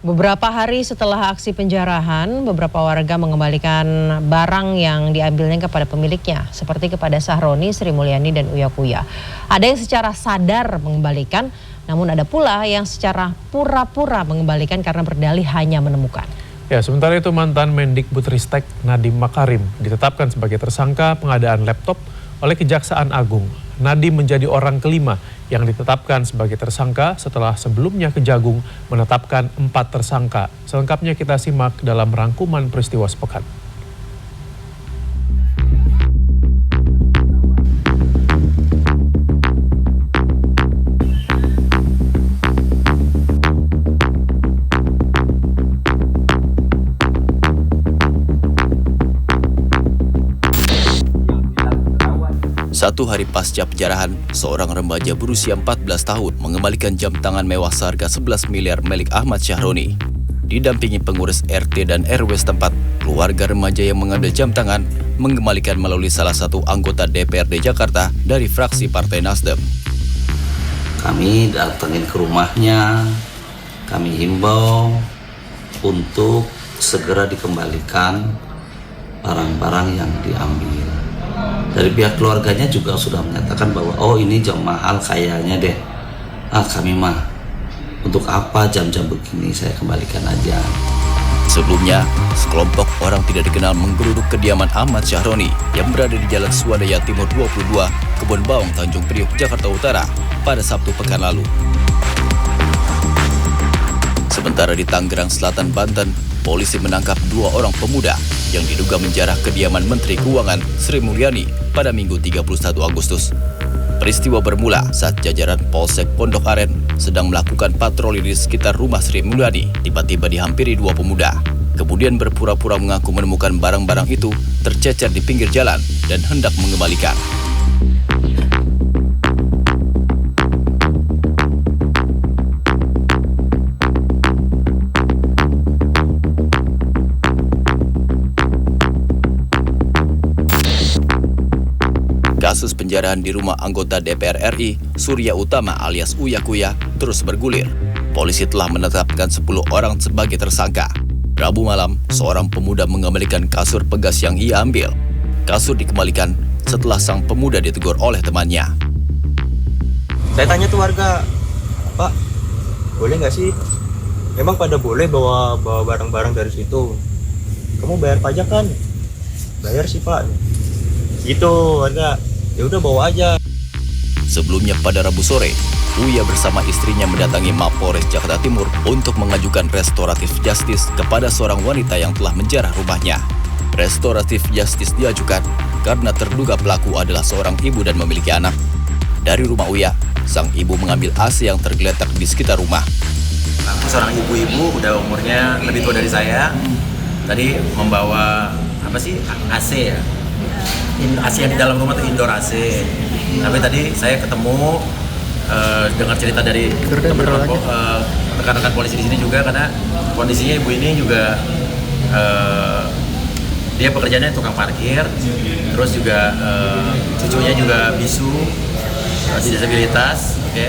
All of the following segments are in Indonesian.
Beberapa hari setelah aksi penjarahan, beberapa warga mengembalikan barang yang diambilnya kepada pemiliknya, seperti kepada Sahroni, Sri Mulyani, dan Uya Kuya. Ada yang secara sadar mengembalikan, namun ada pula yang secara pura-pura mengembalikan karena berdalih hanya menemukan. Ya, sementara itu mantan Mendikbudristek Nadiem Makarim ditetapkan sebagai tersangka pengadaan laptop oleh Kejaksaan Agung. Nadiem menjadi orang kelima yang ditetapkan sebagai tersangka setelah sebelumnya Kejagung menetapkan 4 tersangka. Selengkapnya kita simak dalam rangkuman peristiwa sepekan. Satu hari pasca penjarahan, seorang remaja berusia 14 tahun mengembalikan jam tangan mewah seharga 11 miliar milik Ahmad Syahroni. Didampingi pengurus RT dan RW setempat, keluarga remaja yang mengambil jam tangan mengembalikan melalui salah satu anggota DPRD Jakarta dari fraksi Partai Nasdem. Kami datangin ke rumahnya, kami himbau untuk segera dikembalikan barang-barang yang diambil. Dari pihak keluarganya juga sudah menyatakan bahwa oh ini jam mahal kayaknya deh. Kami mah untuk apa jam-jam begini, saya kembalikan aja. Sebelumnya, sekelompok orang tidak dikenal menggeruduk kediaman Ahmad Syahroni yang berada di Jalan Swadaya Timur 22, Kebon Baung, Tanjung Priok, Jakarta Utara pada Sabtu pekan lalu. Sementara di Tangerang Selatan, Banten, polisi menangkap 2 orang pemuda yang diduga menjarah kediaman Menteri Keuangan Sri Mulyani pada Minggu 31 Agustus. Peristiwa bermula saat jajaran Polsek Pondok Aren sedang melakukan patroli di sekitar rumah Sri Mulyani. Tiba-tiba dihampiri 2 pemuda. Kemudian berpura-pura mengaku menemukan barang-barang itu tercecer di pinggir jalan dan hendak mengembalikan. Kasus penjarahan di rumah anggota DPR RI, Surya Utama alias Uya Kuya, terus bergulir. Polisi telah menetapkan 10 orang sebagai tersangka. Rabu malam, seorang pemuda mengembalikan kasur pegas yang ia ambil. Kasur dikembalikan setelah sang pemuda ditegur oleh temannya. Saya tanya tuh warga, Pak, boleh nggak sih? Memang pada boleh bawa barang-barang dari situ. Kamu bayar pajak kan? Bayar sih Pak. Gitu warga. Ya udah bawa aja. Sebelumnya pada Rabu sore, Uya bersama istrinya mendatangi Mapolres Jakarta Timur untuk mengajukan restoratif justice kepada seorang wanita yang telah menjarah rumahnya. Restoratif justice diajukan karena terduga pelaku adalah seorang ibu dan memiliki anak. Dari rumah Uya, sang ibu mengambil AC yang tergeletak di sekitar rumah. Aku seorang ibu-ibu, udah umurnya lebih tua dari saya. Tadi membawa AC ya. AC yang di dalam rumah itu indoor AC. Tapi tadi saya ketemu dengar cerita dari teman-teman rekan-rekan polisi di sini juga, karena kondisinya ibu ini juga dia pekerjaannya tukang parkir, terus juga cucunya juga bisu, disabilitas, oke.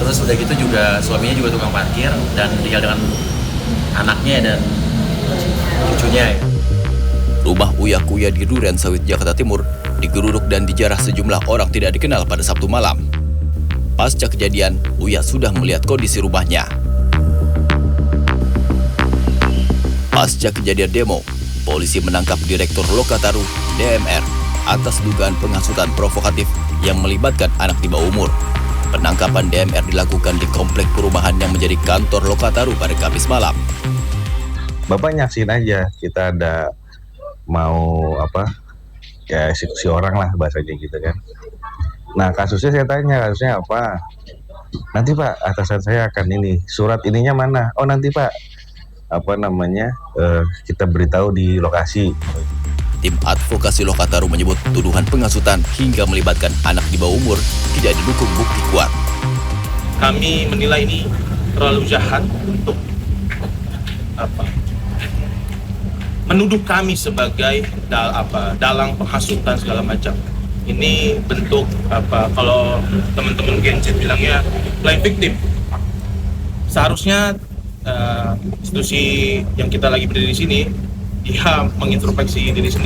Terus udah gitu juga suaminya juga tukang parkir dan tinggal dengan anaknya dan cucunya. Rumah Uya Kuya di Duren Sawit, Jakarta Timur digeruduk dan dijarah sejumlah orang tidak dikenal pada Sabtu malam. Pasca kejadian, Uya sudah melihat kondisi rumahnya. Pasca kejadian demo, polisi menangkap Direktur Lokataru DMR atas dugaan penghasutan provokatif yang melibatkan anak di bawah umur. Penangkapan DMR dilakukan di komplek perumahan yang menjadi kantor Lokataru pada Kamis malam. Bapak nyaksin aja, kita ada mau ya eksekusi orang lah bahasanya gitu kan. Nah kasusnya saya tanya, kasusnya apa? Nanti Pak, atasan saya akan ini, surat ininya mana? Oh nanti Pak, kita beritahu di lokasi. Tim advokasi Lokataru menyebut tuduhan penghasutan hingga melibatkan anak di bawah umur tidak didukung bukti kuat. Kami menilai ini terlalu jahat untuk menuduh kami sebagai dalang penghasutan segala macam. Ini bentuk kalau teman-teman Gen Z bilangnya playing victim. Seharusnya institusi yang kita lagi berdiri di sini, dia mengintrospeksi diri sendiri.